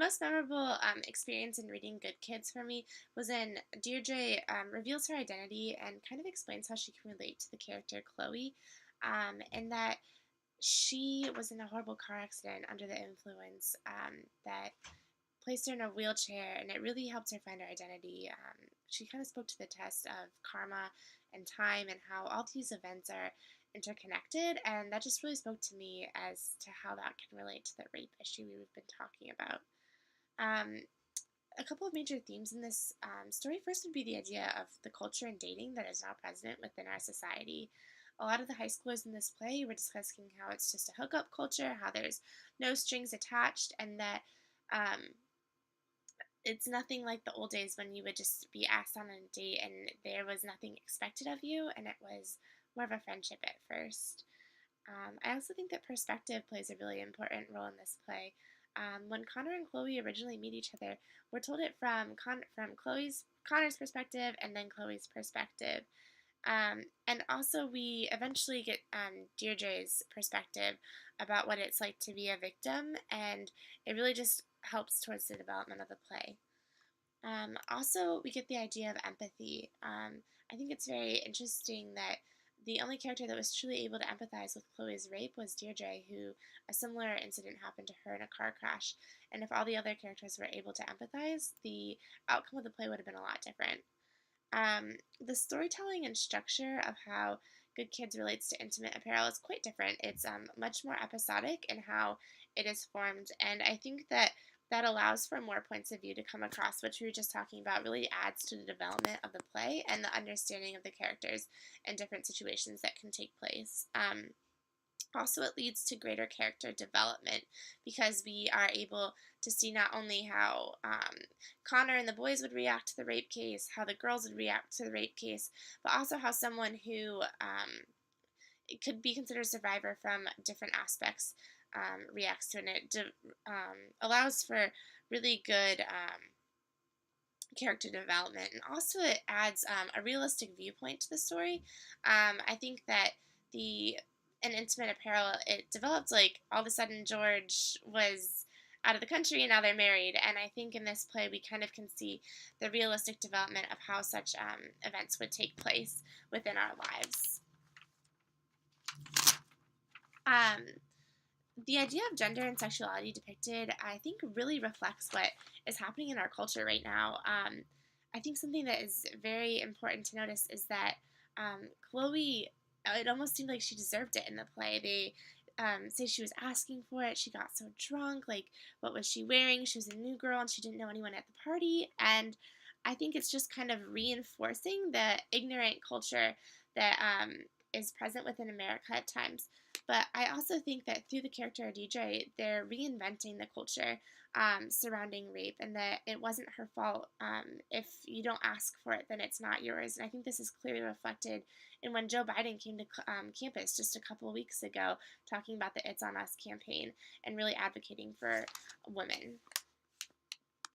most memorable experience in reading Good Kids for me was when Deirdre reveals her identity and kind of explains how she can relate to the character Chloe, and that she was in a horrible car accident under the influence that placed her in a wheelchair, and it really helped her find her identity. She kind of spoke to the test of karma and time and how all these events are interconnected, and that just really spoke to me as to how that can relate to the rape issue we've been talking about. Um, a couple of major themes in this story. First would be the idea of the culture and dating that is now present within our society. A lot of the high schoolers in this play were discussing how it's just a hookup culture, how there's no strings attached, and that um, it's nothing like the old days when you would just be asked on a date and there was nothing expected of you, and it was more of a friendship at first. I also think that perspective plays a really important role in this play. When Connor and Chloe originally meet each other, we're told it from Connor's perspective and then Chloe's perspective. And also, we eventually get Deirdre's perspective about what it's like to be a victim, and it really just helps towards the development of the play. Also, we get the idea of empathy. I think it's very interesting that the only character that was truly able to empathize with Chloe's rape was Deirdre, who a similar incident happened to her in a car crash. And if all the other characters were able to empathize, the outcome of the play would have been a lot different. The storytelling and structure of how Good Kids relates to intimate apparel is quite different. It's much more episodic in how it is formed, and I think that that allows for more points of view to come across, which we were just talking about, really adds to the development of the play and the understanding of the characters and different situations that can take place. Also, it leads to greater character development because we are able to see not only how Connor and the boys would react to the rape case, how the girls would react to the rape case, but also how someone who could be considered a survivor from different aspects reacts to it. And allows for really good character development, and also it adds a realistic viewpoint to the story. I think that the an intimate apparel, it developed like all of a sudden George was out of the country and now they're married, and I think in this play we kind of can see the realistic development of how such events would take place within our lives. Um, the idea of gender and sexuality depicted, I think, really reflects what is happening in our culture right now. I think something that is very important to notice is that Chloe, it almost seemed like she deserved it in the play. They say she was asking for it. She got so drunk. Like, what was she wearing? She was a new girl and she didn't know anyone at the party. And I think it's just kind of reinforcing the ignorant culture that is present within America at times. But I also think that through the character of Deidre, they're reinventing the culture surrounding rape, and that it wasn't her fault. If you don't ask for it, then it's not yours. And I think this is clearly reflected in when Joe Biden came to campus just a couple of weeks ago, talking about the It's On Us campaign and really advocating for women.